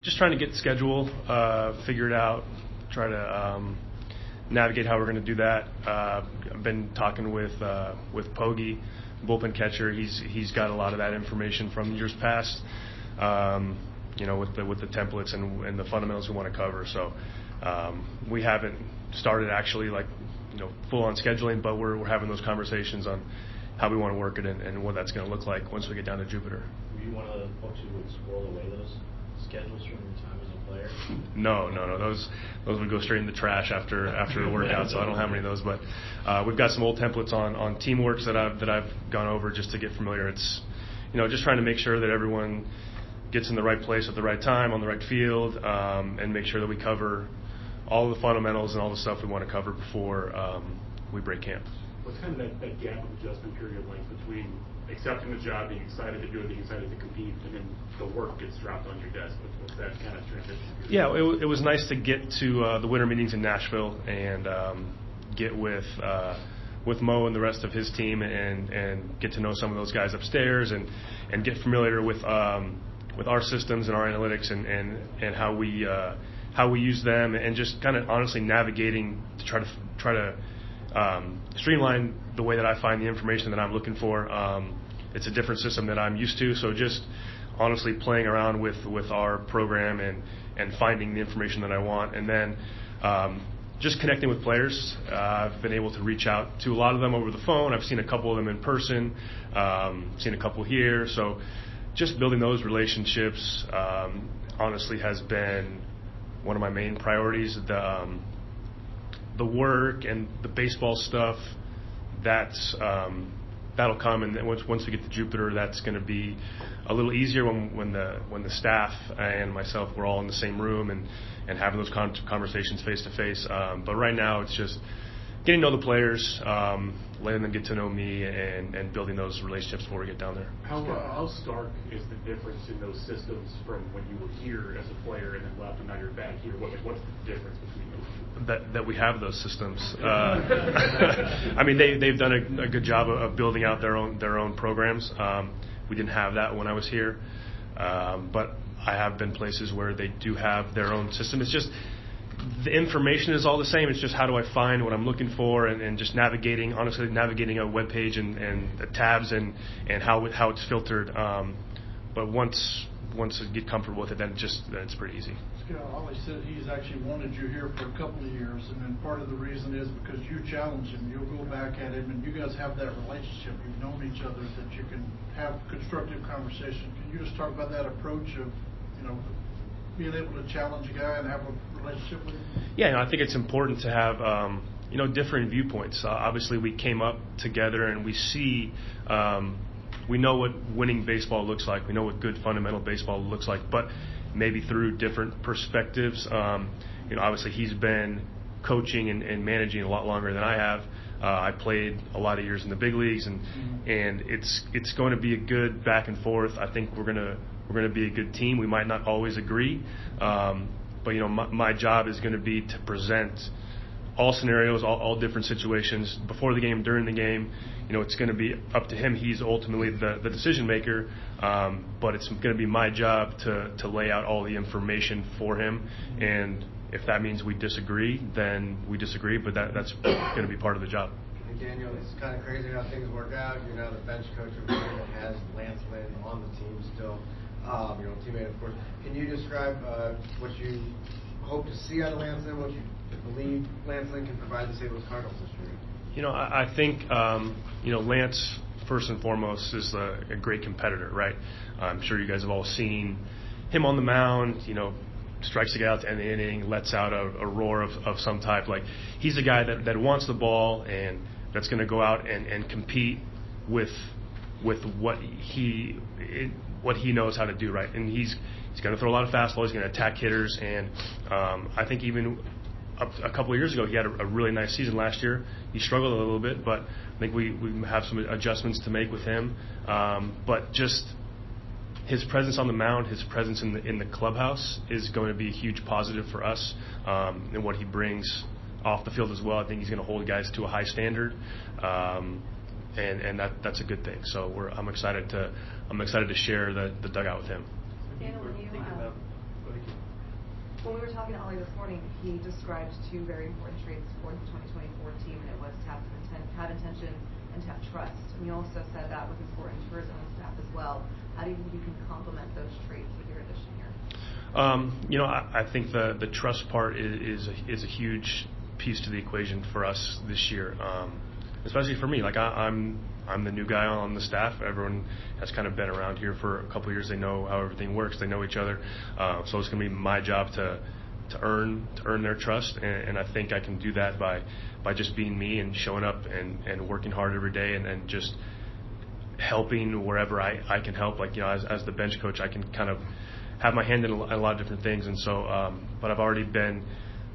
Just trying to get the schedule figured out, try to navigate how we're going to do that. I've been talking with Pogi, bullpen catcher. He's got a lot of that information from years past, with the templates and the fundamentals we want to cover. So we haven't started actually full on scheduling, but we're having those conversations on how we want to work it and what that's going to look like once we get down to Jupiter. Were you one of the folks who would squirrel away those schedules from your time as a player? No. Those would go straight in the trash after the workout. So I don't have any of those. But we've got some old templates on teamworks that I've gone over just to get familiar. It's just trying to make sure that everyone gets in the right place at the right time on the right field, and make sure that we cover all the fundamentals and all the stuff we want to cover before we break camp. What's kind of that gap of adjustment period like between accepting the job, being excited to do it, being excited to compete, and then the work gets dropped on your desk? What's that kind of transition period? Yeah, it was nice to get to the winter meetings in Nashville and get with Mo and the rest of his team and get to know some of those guys upstairs and get familiar with our systems and our analytics and how we use them, and just kind of honestly navigating to try to streamline the way that I find the information that I'm looking for. It's a different system that I'm used to, so just honestly playing around with our program and finding the information that I want, and then just connecting with players. I've been able to reach out to a lot of them over the phone. I've seen a couple of them in person, seen a couple here, so just building those relationships honestly has been one of my main priorities. The work and the baseball stuff, that'll come, and once we get to Jupiter, that's going to be a little easier when the staff and myself, we're all in the same room and having those conversations face to face. But right now, it's just getting to know the players, letting them get to know me, and building those relationships before we get down there. How stark is the difference in those systems from when you were here as a player and then left, and now you're back here? What's the difference between those two? That we have those systems. I mean, they've done a good job of building out their own programs. We didn't have that when I was here, but I have been places where they do have their own system. It's just the information is all the same. It's just how do I find what I'm looking for, and just navigating a web page and the tabs and how it's filtered. But once I get comfortable with it, then it's pretty easy. Ollie said he's actually wanted you here for a couple of years, and then part of the reason is because you challenge him. You'll go back at him, and you guys have that relationship. You've known each other, that you can have constructive conversation. Can you just talk about that approach of, being able to challenge a guy and have a relationship with him? Yeah, I think it's important to have different viewpoints. Obviously, we came up together, and we see. We know what winning baseball looks like. We know what good fundamental baseball looks like, but maybe through different perspectives. Obviously he's been coaching and managing a lot longer than I have. I played a lot of years in the big leagues, and it's going to be a good back and forth. I think we're going to be a good team. We might not always agree, but my job is going to be to present all scenarios, all different situations before the game, during the game. It's going to be up to him. He's ultimately the decision maker, but it's going to be my job to lay out all the information for him. And if that means we disagree, then we disagree, but that's going to be part of the job. Daniel, it's kind of crazy how things work out. You're now the bench coach over here that has Lance Lynn on the team still, your own teammate, of course. Can you describe what you hope to see out of Lance Lynn, what you believe Lance Lynn can provide the St. Louis Cardinals this year? I think, Lance, first and foremost, is a great competitor, right? I'm sure you guys have all seen him on the mound, strikes the guy out to end the inning, lets out a roar of some type. Like, he's a guy that wants the ball and that's going to go out and compete with what he knows how to do, right? And he's going to throw a lot of fastballs, he's going to attack hitters, and I think even a couple of years ago, he had a really nice season last year. He struggled a little bit, but I think we have some adjustments to make with him. But just his presence on the mound, his presence in the clubhouse is going to be a huge positive for us, and what he brings off the field as well. I think he's going to hold guys to a high standard, and that's a good thing. So I'm excited to share the dugout with him. Daniel, when you When we were talking to Ollie this morning, he described two very important traits for the 2024 team, and it was to have intention and to have trust. And you also said that was important for his own staff as well. How do you think you can complement those traits with your addition here? I think the trust part is a huge piece to the equation for us this year, especially for me. Like I'm the new guy on the staff. Everyone has kind of been around here for a couple of years. They know how everything works. They know each other. So it's going to be my job to earn their trust, and I think I can do that by just being me and showing up and working hard every day and just helping wherever I can help. Like, as the bench coach, I can kind of have my hand in a lot of different things. And so, but I've already been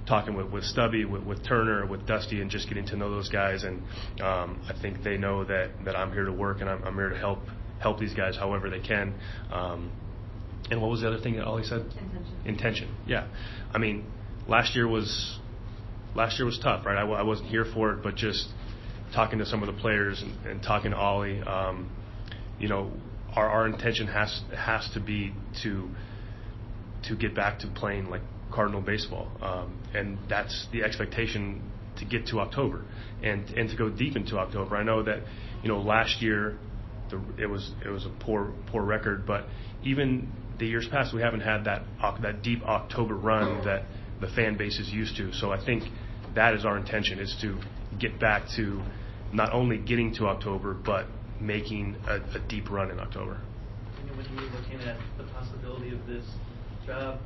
talking with Stubby, with Turner, with Dusty, and just getting to know those guys. And I think they know that I'm here to work, and I'm here to help these guys however they can. And what was the other thing that Ollie said? Intention. Yeah. I mean, last year was tough, right? I wasn't here for it, but just talking to some of the players and talking to Ollie, our intention has to be to get back to playing like Cardinal baseball, and that's the expectation to get to October and to go deep into October. I know that last year it was a poor record, but even the years past we haven't had that deep October run that the fan base is used to. So I think that is our intention, is to get back to not only getting to October but making a deep run in October. When you were looking at the possibility of this job,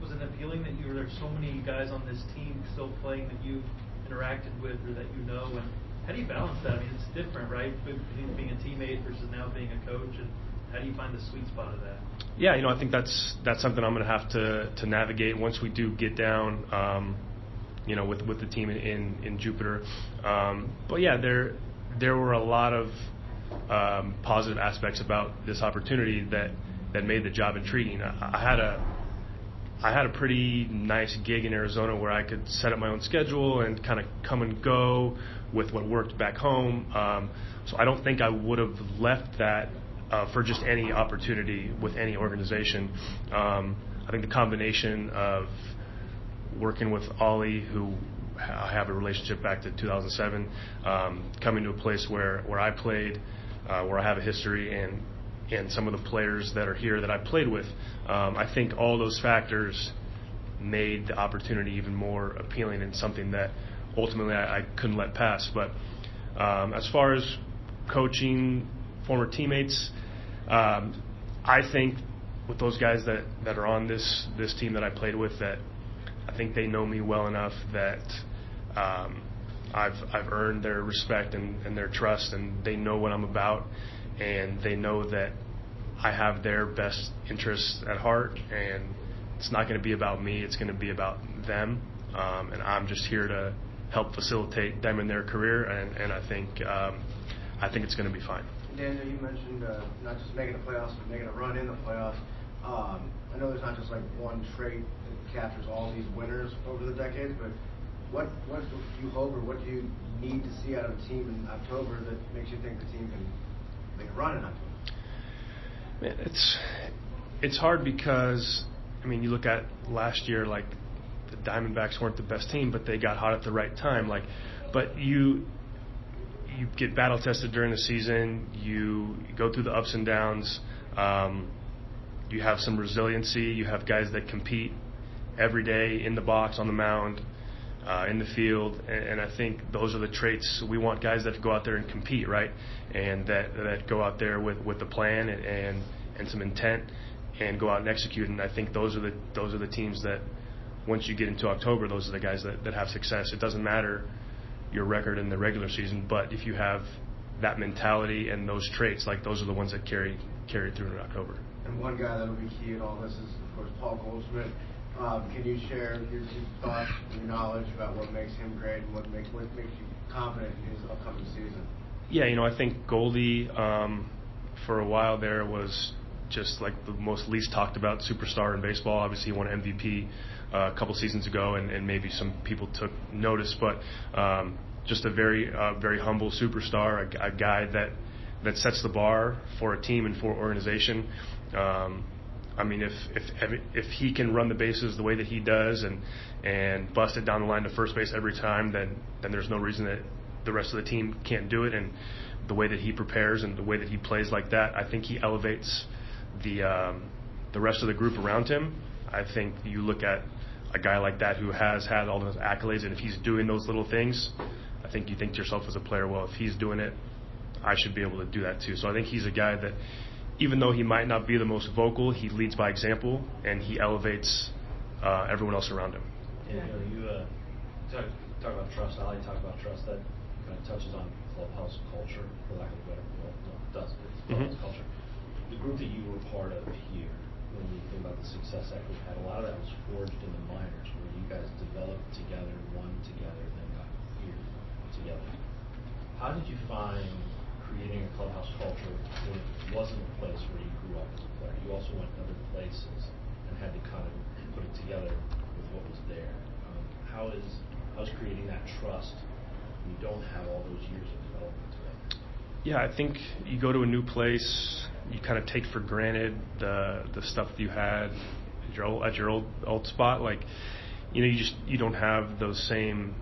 was it appealing that there's so many guys on this team still playing that you've interacted with or that you know? And how do you balance that? I mean, it's different, right? Between being a teammate versus now being a coach, and how do you find the sweet spot of that? Yeah, I think that's something I'm going to have to navigate once we do get down, with the team in Jupiter. But yeah, there were a lot of positive aspects about this opportunity that made the job intriguing. I had a pretty nice gig in Arizona where I could set up my own schedule and kind of come and go with what worked back home. So I don't think I would have left that for just any opportunity with any organization. I think the combination of working with Ollie, who I have a relationship back to 2007, coming to a place where I played, where I have a history, and some of the players that are here that I played with, I think all those factors made the opportunity even more appealing and something that ultimately I couldn't let pass. But as far as coaching former teammates, I think with those guys that are on this team that I played with, that I think they know me well enough that I've earned their respect and their trust, and they know what I'm about, and they know that I have their best interests at heart, and it's not going to be about me, it's going to be about them, and I'm just here to help facilitate them in their career, and I think it's going to be fine. Daniel, you mentioned not just making the playoffs, but making a run in the playoffs. I know there's not just like one trait that captures all these winners over the decades, but what do you hope, or what do you need to see out of a team in October that makes you think the team can make a run in October? Man, it's hard because, I mean, you look at last year, like the Diamondbacks weren't the best team, but they got hot at the right time. But you get battle tested during the season. You go through the ups and downs. You have some resiliency. You have guys that compete every day in the box, on the mound, in the field, and I think those are the traits. We want guys that go out there and compete, right, and that go out there with a plan and some intent and go out and execute. And I think those are the teams that, once you get into October, those are the guys that have success. It doesn't matter your record in the regular season, but if you have that mentality and those traits, like, those are the ones that carry through in October. And one guy that will be key in all this is, of course, Paul Goldschmidt. Can you share your thoughts and your knowledge about what makes him great and what makes you confident in his upcoming season? Yeah, I think Goldie, for a while there, was just like the most least talked about superstar in baseball. Obviously, he won MVP a couple seasons ago, and maybe some people took notice, but just a very humble superstar, a guy that sets the bar for a team and for organization. I mean, if he can run the bases the way that he does and bust it down the line to first base every time, then there's no reason that the rest of the team can't do it. And the way that he prepares and the way that he plays like that, I think he elevates the rest of the group around him. I think you look at a guy like that who has had all those accolades, and if he's doing those little things, I think you think to yourself as a player, well, if he's doing it, I should be able to do that too. So I think he's a guy that, even though he might not be the most vocal, he leads by example, and he elevates everyone else around him. Yeah, you talk about trust. Ali talked about trust. That kind of touches on clubhouse culture, for lack of a better word. No, it does. It's clubhouse culture. The group that you were part of here, when you think about the success that we've had, a lot of that was forged in the minors, where you guys developed together, won together, then got here together. How did you find creating a clubhouse culture when it wasn't a place where you grew up as a player? You also went to other places and had to kind of put it together with what was there. How's creating that trust when you don't have all those years of development together? Yeah, I think you go to a new place, you kind of take for granted the stuff that you had at your old spot. Like, you don't have those same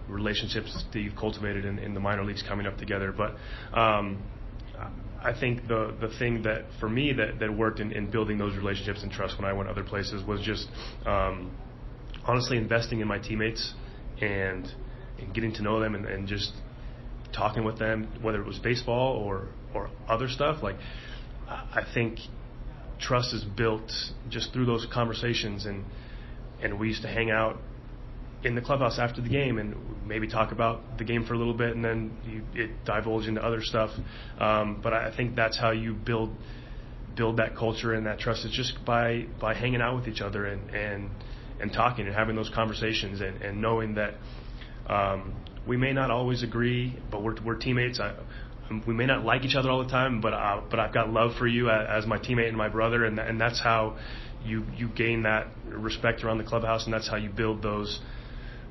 relationships that you've cultivated in the minor leagues coming up together. But I think the thing that for me that worked in building those relationships and trust when I went other places was just honestly investing in my teammates and getting to know them and just talking with them, whether it was baseball or other stuff. Like, I think trust is built just through those conversations, and we used to hang out in the clubhouse after the game and maybe talk about the game for a little bit, and then it divulge into other stuff. But I think that's how you build that culture and that trust, is just by hanging out with each other and talking and having those conversations and knowing that we may not always agree, but we're teammates. We may not like each other all the time, but I've got love for you as my teammate and my brother, and that's how you gain that respect around the clubhouse, and that's how you build those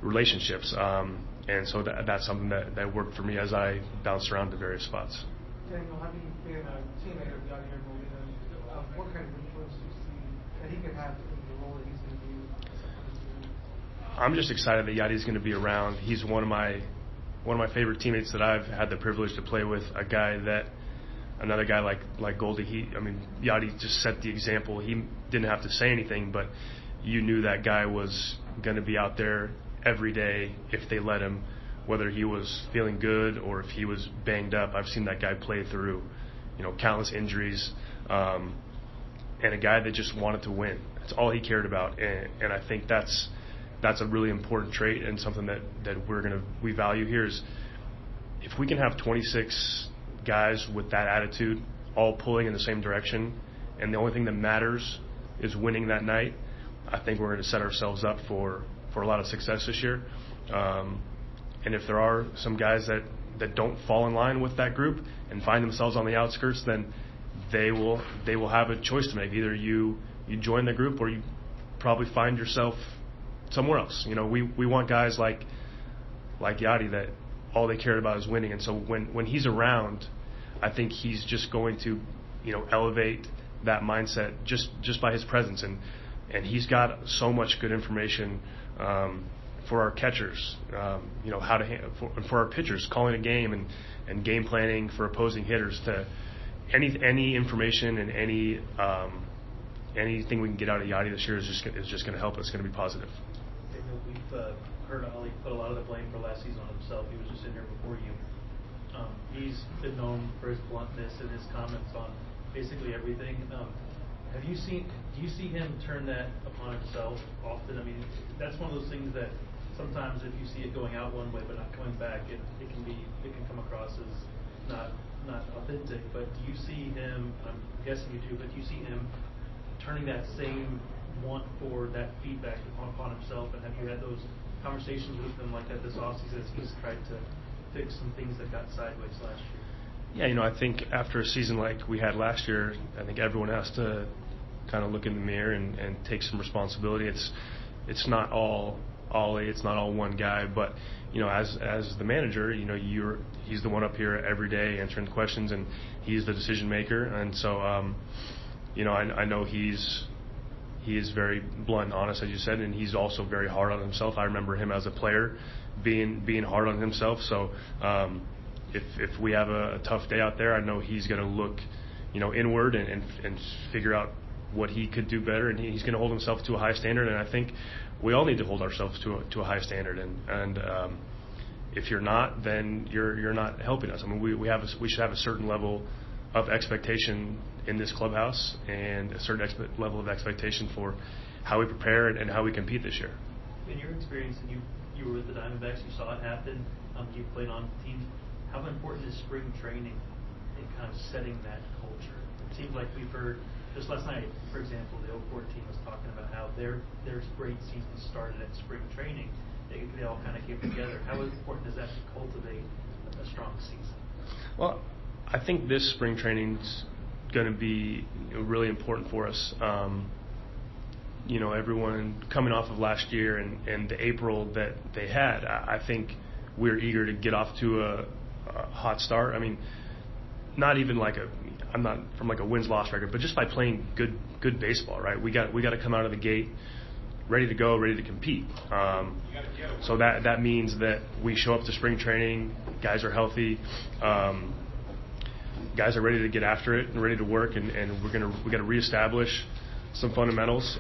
relationships. And so that's something that worked for me as I bounced around to various spots. Daniel, having been a teammate of Yadier Molina, what kind of influence do you see that he could have in the role that he's going to be? I'm just excited that Yadi's going to be around. He's one of my favorite teammates that I've had the privilege to play with. Another guy like Goldie. Yadi just set the example. He didn't have to say anything, but you knew that guy was going to be out there every day if they let him, whether he was feeling good or if he was banged up. I've seen that guy play through, countless injuries, and a guy that just wanted to win. That's all he cared about, and I think that's a really important trait, and something that we value here is if we can have 26 guys with that attitude, all pulling in the same direction, and the only thing that matters is winning that night. I think we're going to set ourselves up for a lot of success this year. And if there are some guys that don't fall in line with that group and find themselves on the outskirts, then they will have a choice to make. Either you join the group or you probably find yourself somewhere else. We want guys like Yadi that all they cared about is winning. And so when he's around, I think he's just going to elevate that mindset just by his presence. And he's got so much good information for our catchers, how to for our pitchers, calling a game and game planning for opposing hitters. To any information and anything we can get out of Yadi this year is just going to help us. It's going to be positive. We've heard Ali put a lot of the blame for last season on himself. He was just in here before you. He's been known for his bluntness and his comments on basically everything. Do you see him turn that upon himself often? That's one of those things that sometimes if you see it going out one way but not coming back, it can come across as not authentic. But do you see him? I'm guessing you do. But do you see him turning that same want for that feedback upon himself? And have you had those conversations with him like that this offseason as he's tried to fix some things that got sideways last year? Yeah, I think after a season like we had last year, I think everyone has to kind of look in the mirror and take some responsibility. It's not all Ali, it's not all one guy, but as the manager, he's the one up here every day answering the questions, and he's the decision maker. And so I know he's He is very blunt and honest, as you said, and he's also very hard on himself. I remember him as a player being hard on himself. So if we have a tough day out there, I know he's going to look, inward and figure out what he could do better, and he's going to hold himself to a high standard. And I think we all need to hold ourselves to a high standard. And if you're not, then you're not helping us. I mean, we should have a certain level of expectation in this clubhouse, and a certain level of expectation for how we prepare and how we compete this year. In your experience, and you were with the Diamondbacks, you saw it happen, you played on teams, how important is spring training in kind of setting that culture? It seems like we've heard, just last night, for example, the 04 team was talking about how their great season started at spring training. They all kind of came together. How important is that to cultivate a strong season? Well, I think this spring training's going to be really important for us. Everyone coming off of last year and the April that they had, I think we're eager to get off to a hot start. I mean, not even I'm not from a wins-loss record, but just by playing good baseball, right? We got to come out of the gate ready to go, ready to compete. So that means that we show up to spring training, guys are healthy, guys are ready to get after it and ready to work, and we got to reestablish some fundamentals,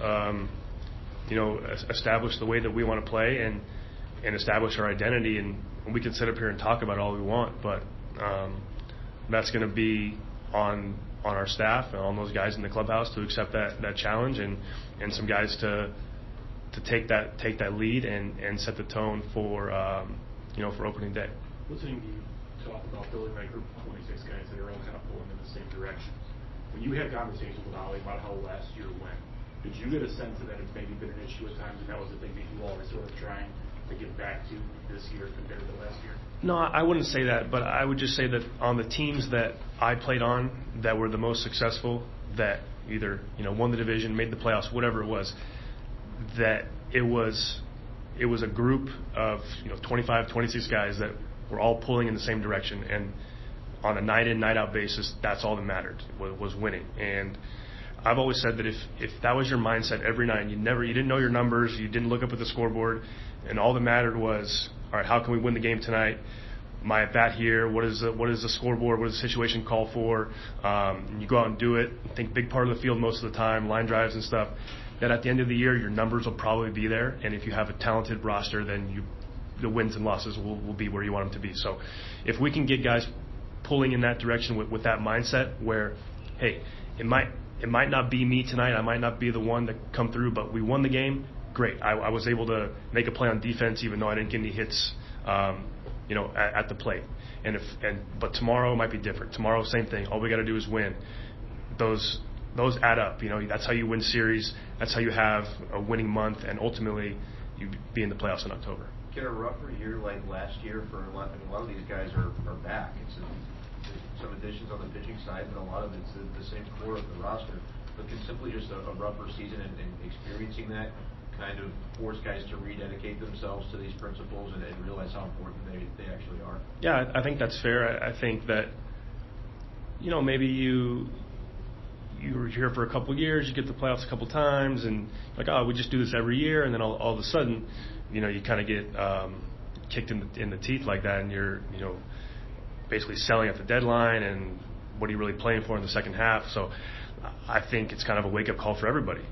establish the way that we want to play and establish our identity. And we can sit up here and talk about all we want, but that's going to be on our staff and on those guys in the clubhouse to accept that challenge, and some guys to take that lead and set the tone for opening day. Listening to you talk about building that group of 26 guys that are all kind of pulling in the same direction. When you had conversations with Ollie about how last year went, did you get a sense that it's maybe been an issue at times, and that was the thing that you all were sort of trying to get back to this year compared to last year? No, I wouldn't say that, but I would just say that on the teams that I played on that were the most successful, that either won the division, made the playoffs, whatever it was, that it was a group of 25, 26 guys that were all pulling in the same direction, and on a night in, night out basis, that's all that mattered, was winning. And I've always said that if that was your mindset every night, and you didn't know your numbers, you didn't look up at the scoreboard, and all that mattered was, all right, how can we win the game tonight? My at bat here, what is the scoreboard, what does the situation call for? You go out and do it, think big part of the field most of the time, line drives and stuff. That at the end of the year, your numbers will probably be there, and if you have a talented roster, then the wins and losses will be where you want them to be. So if we can get guys pulling in that direction with that mindset where, hey, it might not be me tonight, I might not be the one to come through, but we won the game, great. I was able to make a play on defense even though I didn't get any hits at the plate. But tomorrow might be different. Tomorrow, same thing. All we got to do is win. Those add up. That's how you win series. That's how you have a winning month, and ultimately you be in the playoffs in October. Get a rougher year like last year for a lot of these guys are back. It's some additions on the pitching side, but a lot of it's the same core of the roster. But can simply just a rougher season and experiencing that kind of force guys to rededicate themselves to these principles and realize how important they actually are? Yeah, I think that's fair. I think that maybe you were here for a couple of years, you get the playoffs a couple of times, and we just do this every year, and then all of a sudden, you kind of get kicked in the teeth like that, and you're basically selling at the deadline, and what are you really playing for in the second half? So I think it's kind of a wake-up call for everybody.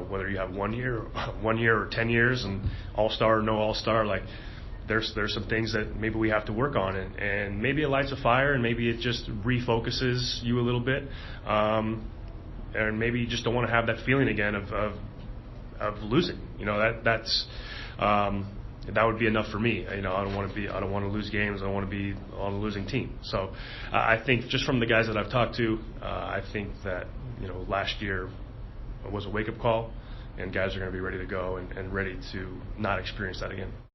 Whether you have 1 year or 10 years, and all-star or no all-star, there's some things that maybe we have to work on, and maybe it lights a fire, and maybe it just refocuses you a little bit, and maybe you just don't want to have that feeling again of losing. That would be enough for me. I don't want to lose games. I don't want to be on a losing team. So I think just from the guys that I've talked to, I think that last year was a wake-up call, and guys are going to be ready to go and ready to not experience that again.